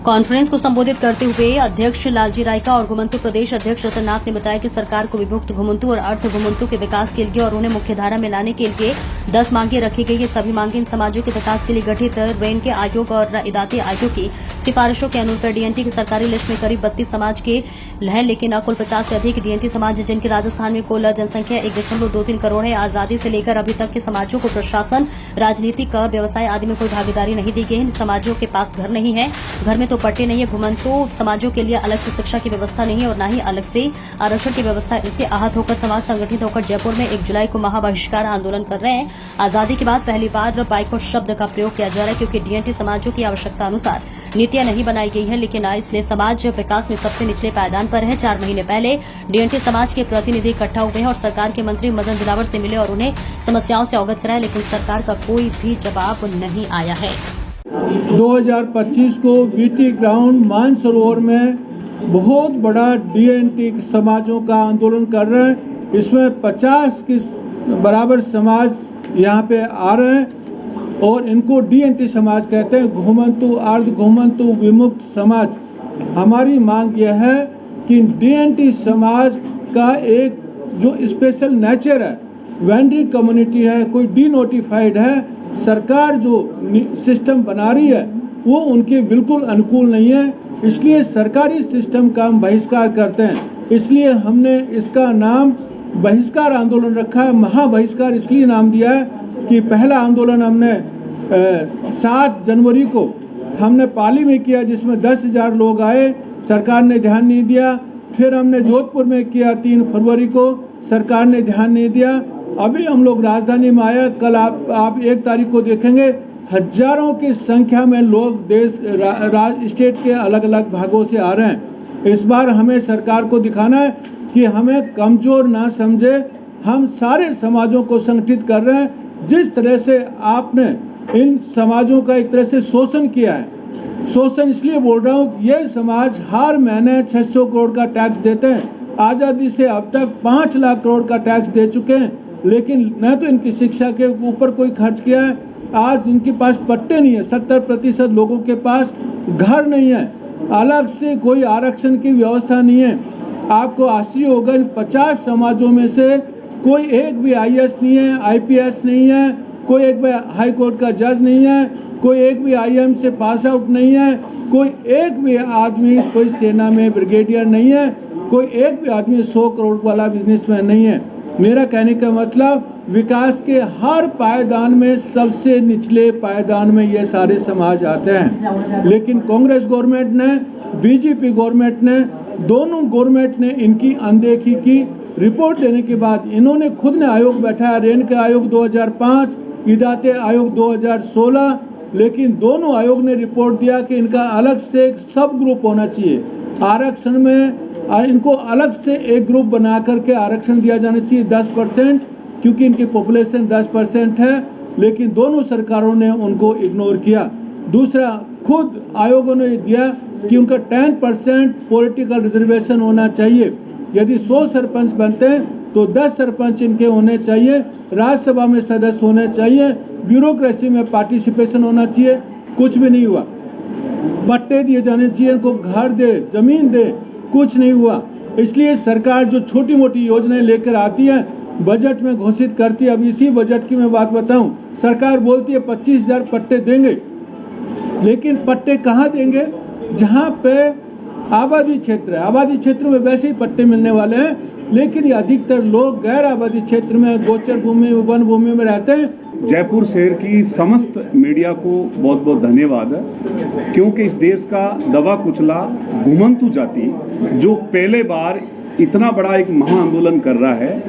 Conference को संबोधित करते हुए अध्यक्ष लालजी रायका और घुमंतु प्रदेश अध्यक्ष रतननाथ ने बताया कि सरकार को विभक्त घुमंतु और अर्ध घुमंतु के विकास के लिए और उन्हें मुख्यधारा में लाने के लिए 10 मांगे रखी गई। ये सभी मांगे इन समाजों के विकास के लिए गठित रेन के आयोग और इदाते आयोग की सिफारिशों के अनुसार डीएनटी की सरकारी लिस्ट में करीब 32 समाज के हैं, लेकिन कुल 50 से अधिक डीएनटी समाज है, जिनकी राजस्थान में कुल जनसंख्या 1.23 करोड़ है। आजादी से लेकर अभी तक के समाजों को प्रशासन, राजनीतिक, व्यवसाय आदि में कोई भागीदारी नहीं दी गई। इन समाजों के पास घर नहीं है, घर में तो पट्टे नहीं है। घुमंतु समाजों के लिए अलग से शिक्षा की व्यवस्था नहीं है और न ही अलग से आरक्षण की व्यवस्था। इससे आहत होकर समाज संगठित होकर जयपुर में 1 जुलाई को महाबहिष्कार आंदोलन कर रहे हैं। आजादी के बाद पहली बार बाइकआउट शब्द का प्रयोग किया जा रहा है, क्योंकि डीएनटी समाजों की आवश्यकता अनुसार नीतियां नहीं बनाई गई है, लेकिन इसलिए समाज विकास में सबसे निचले पायदान पर है। 4 महीने पहले डीएनटी समाज के प्रतिनिधि इकट्ठा हुए हैं और सरकार के मंत्री मदन दिलावर से मिले और उन्हें समस्याओं से अवगत कराया, लेकिन सरकार का कोई भी जवाब नहीं आया है। 2025 को वीटी ग्राउंड मानसरोवर में बहुत बड़ा डीएनटी समाजों का आंदोलन कर रहे हैं। इसमें 50 के बराबर समाज यहाँ पे आ रहे हैं और इनको डीएनटी समाज कहते हैं, घुमंतु, अर्ध घुमंतु, विमुक्त समाज। हमारी मांग यह है कि डीएनटी समाज का एक जो स्पेशल नेचर है, वेंडरी कम्युनिटी है, कोई डीनोटिफाइड है, सरकार जो सिस्टम बना रही है वो उनके बिल्कुल अनुकूल नहीं है, इसलिए सरकारी सिस्टम का हम बहिष्कार करते हैं। इसलिए हमने इसका नाम बहिष्कार आंदोलन रखा है। महाबहिष्कार इसलिए नाम दिया है कि पहला आंदोलन हमने 7 जनवरी को हमने पाली में किया, जिसमें 10,000 लोग आए, सरकार ने ध्यान नहीं दिया। फिर हमने जोधपुर में किया 3 फरवरी को, सरकार ने ध्यान नहीं दिया। अभी हम लोग राजधानी में आए, कल आप 1 तारीख को देखेंगे हजारों की संख्या में लोग देश स्टेट के अलग अलग भागों से आ रहे हैं। इस बार हमें सरकार को दिखाना है कि हमें कमज़ोर ना समझे, हम सारे समाजों को संगठित कर रहे हैं। जिस तरह से आपने इन समाजों का एक तरह से शोषण किया है, शोषण इसलिए बोल रहा हूँ, ये समाज हर महीने 600 करोड़ का टैक्स देते हैं। आज़ादी से अब तक 5 लाख करोड़ का टैक्स दे चुके हैं, लेकिन न तो इनकी शिक्षा के ऊपर कोई खर्च किया है। आज उनके पास पट्टे नहीं है, 70% लोगों के पास घर नहीं है, अलग से कोई आरक्षण की व्यवस्था नहीं है। आपको आश्चर्य होगा, इन 50 समाजों में से कोई एक भी आईएएस नहीं है, आईपीएस नहीं है, कोई एक भी हाई कोर्ट का जज नहीं है, कोई एक भी आईएम से पास आउट नहीं है, कोई एक भी आदमी कोई सेना में ब्रिगेडियर नहीं है, कोई एक भी आदमी 100 करोड़ वाला बिजनेसमैन नहीं है। मेरा कहने का मतलब, विकास के हर पायदान में सबसे निचले पायदान में ये सारे समाज आते हैं। लेकिन कांग्रेस गवर्नमेंट ने, बीजेपी गवर्नमेंट ने, दोनों गवर्नमेंट ने इनकी अनदेखी की। रिपोर्ट देने के बाद इन्होंने खुद ने आयोग बैठाया, रेन का आयोग 2005, इदाते आयोग 2016, लेकिन दोनों आयोग ने रिपोर्ट दिया कि इनका अलग से एक सब ग्रुप होना चाहिए। आरक्षण में इनको अलग से एक ग्रुप बना करके आरक्षण दिया जाना चाहिए 10%, क्योंकि इनकी पॉपुलेशन 10% है, लेकिन दोनों सरकारों ने उनको इग्नोर किया। दूसरा, खुद आयोगों ने दिया कि उनका 10% पॉलिटिकल रिजर्वेशन होना चाहिए। यदि 100 सरपंच बनते हैं तो 10 सरपंच इनके होने चाहिए, राज्यसभा में सदस्य होने चाहिए, ब्यूरोक्रेसी में पार्टिसिपेशन होना चाहिए। कुछ भी नहीं हुआ। पट्टे दिए जाने चाहिए, इनको घर दे, जमीन दे, कुछ नहीं हुआ। इसलिए सरकार जो छोटी मोटी योजनाएं लेकर आती है, बजट में घोषित करती है। अब इसी बजट की मैं बात बताऊं, सरकार बोलती है 25,000 पट्टे देंगे, लेकिन पट्टे कहाँ देंगे? जहाँ पे आबादी क्षेत्र है, आबादी क्षेत्र में वैसे ही पट्टे मिलने वाले हैं, लेकिन ये अधिकतर लोग गैर आबादी क्षेत्र में, गोचर भूमि, वन भूमि में रहते हैं। जयपुर शहर की समस्त मीडिया को बहुत बहुत धन्यवाद है, क्योंकि इस देश का दबा कुचला घुमंतु जाति जो पहले बार इतना बड़ा एक महा आंदोलन कर रहा है,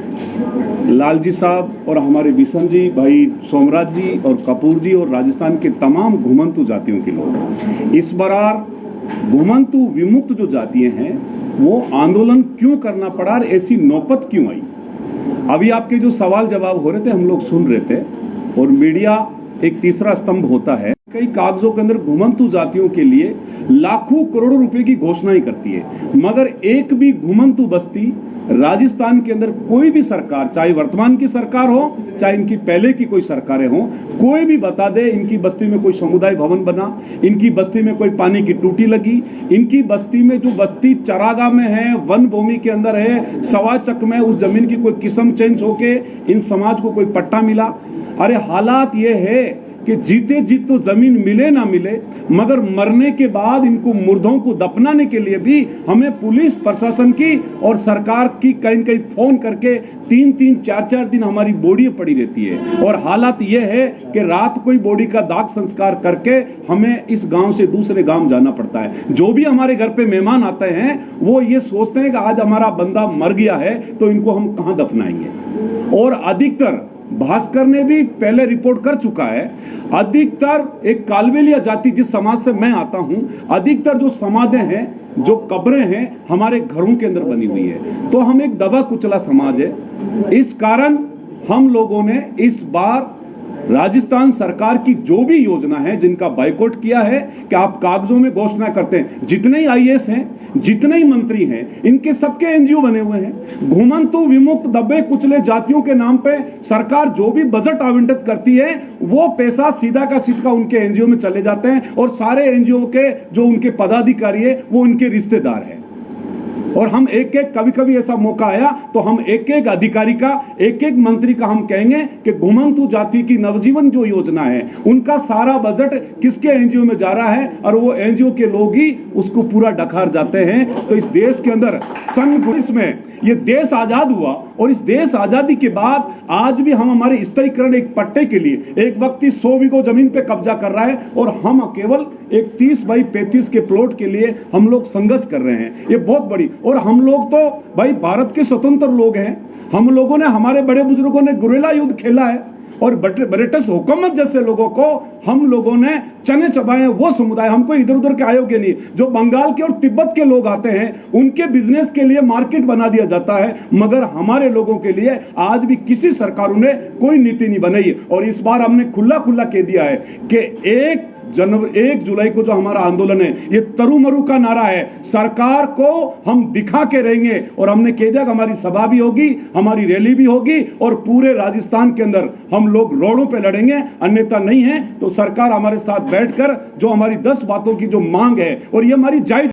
लालजी साहब और हमारे बिशन जी, भाई सोमराज जी और कपूर जी और राजस्थान के तमाम घुमंतु जातियों के लोग, इस बार घुमंतु विमुक्त जो जातियां हैं वो आंदोलन क्यों करना पड़ा और ऐसी नौबत क्यों आई? अभी आपके जो सवाल जवाब हो रहे थे हम लोग सुन रहे थे, और मीडिया एक तीसरा स्तंभ होता है। कई कागजों के अंदर घुमंतु जातियों के लिए लाखों करोड़ों रुपए की घोषणाएं करती है, मगर एक भी घुमंतु बस्ती राजस्थान के अंदर कोई भी सरकार, चाहे वर्तमान की सरकार हो चाहे इनकी पहले की कोई सरकारें हो, कोई भी बता दे इनकी बस्ती में कोई समुदाय भवन बना, इनकी बस्ती में कोई पानी की टूटी लगी, इनकी बस्ती में जो बस्ती चरागाह में है, वन भूमि के अंदर है, सवाचक में उस जमीन की कोई किस्म चेंज होके इन समाज को कोई पट्टा मिला। अरे हालात ये है कि जीते जीत तो जमीन मिले ना मिले, मगर मरने के बाद इनको मुर्दों को दफनाने के लिए भी हमें पुलिस प्रशासन की और सरकार की कहीं कहीं फोन करके 3-3, 4-4 दिन हमारी बॉडी पड़ी रहती है। और हालात ये है कि रात कोई बॉडी का दाग संस्कार करके हमें इस गांव से दूसरे गांव जाना पड़ता है। जो भी हमारे घर पे मेहमान आते हैं वो ये सोचते हैं कि आज हमारा बंदा मर गया है तो इनको हम कहां दफनाएंगे। और अधिकतर भास्कर ने भी पहले रिपोर्ट कर चुका है, अधिकतर एक कालबेलिया जाति जिस समाज से मैं आता हूं, अधिकतर जो समाधें हैं, जो कब्रें हैं हमारे घरों के अंदर बनी हुई है। तो हम एक दबा कुचला समाज है। इस कारण हम लोगों ने इस बार राजस्थान सरकार की जो भी योजना है जिनका बायकॉट किया है कि आप कागजों में घोषणा करते हैं, जितने ही आईएएस हैं, जितने ही मंत्री हैं, इनके सबके एनजीओ बने हुए हैं। घुमंतु विमुक्त दबे कुचले जातियों के नाम पे सरकार जो भी बजट आवंटित करती है वो पैसा सीधा का सीधा उनके एनजीओ में चले जाते हैं और सारे एनजीओ के जो उनके पदाधिकारी है वो उनके रिश्तेदार हैं। और हम एक एक कभी कभी ऐसा मौका आया तो हम एक एक अधिकारी का, एक एक मंत्री का हम कहेंगे कि घुमंतु जाति की नवजीवन जो योजना है उनका सारा बजट किसके एनजीओ में जा रहा है और वो एनजीओ के लोग ही उसको पूरा डकार जाते हैं। तो इस देश के अंदर सन 19 में ये देश आजाद हुआ और इस देश आजादी के बाद आज भी हम हमारे स्थायीकरण एक पट्टे के लिए एक व्यक्ति 100 बीघो जमीन पे कब्जा कर रहा है और हम केवल एक 30 बाई 35 के प्लॉट के लिए हम लोग संघर्ष कर रहे हैं। ये बहुत बड़ी, और हम लोग तो भाई भारत के स्वतंत्र लोग हैं। हम लोगों ने, हमारे बड़े बुजुर्गों ने गुरिल्ला युद्ध खेला है और ब्रिटिश हुकूमत जैसे लोगों को हम लोगों ने चने चबाए। वो समुदाय, हमको इधर उधर के अयोग्य नहीं, जो बंगाल के और तिब्बत के लोग आते हैं उनके बिजनेस के लिए मार्केट बना दिया जाता है, मगर हमारे लोगों के लिए आज भी किसी सरकारों ने कोई नीति नहीं बनाई। और इस बार हमने खुला खुला कह दिया है कि 1 जुलाई को जो हमारा आंदोलन है ये तरुमरु का नारा है। सरकार को हम दिखा के रहेंगे और हमने कह दिया कि हमारी सभा भी होगी, हमारी रैली भी होगी और पूरे राजस्थान के अंदर हम लोग रोडों पे लड़ेंगे। अन्यथा नहीं है तो सरकार हमारे साथ बैठकर जो हमारी 10 बातों की जो मांग है और ये हमारी जायज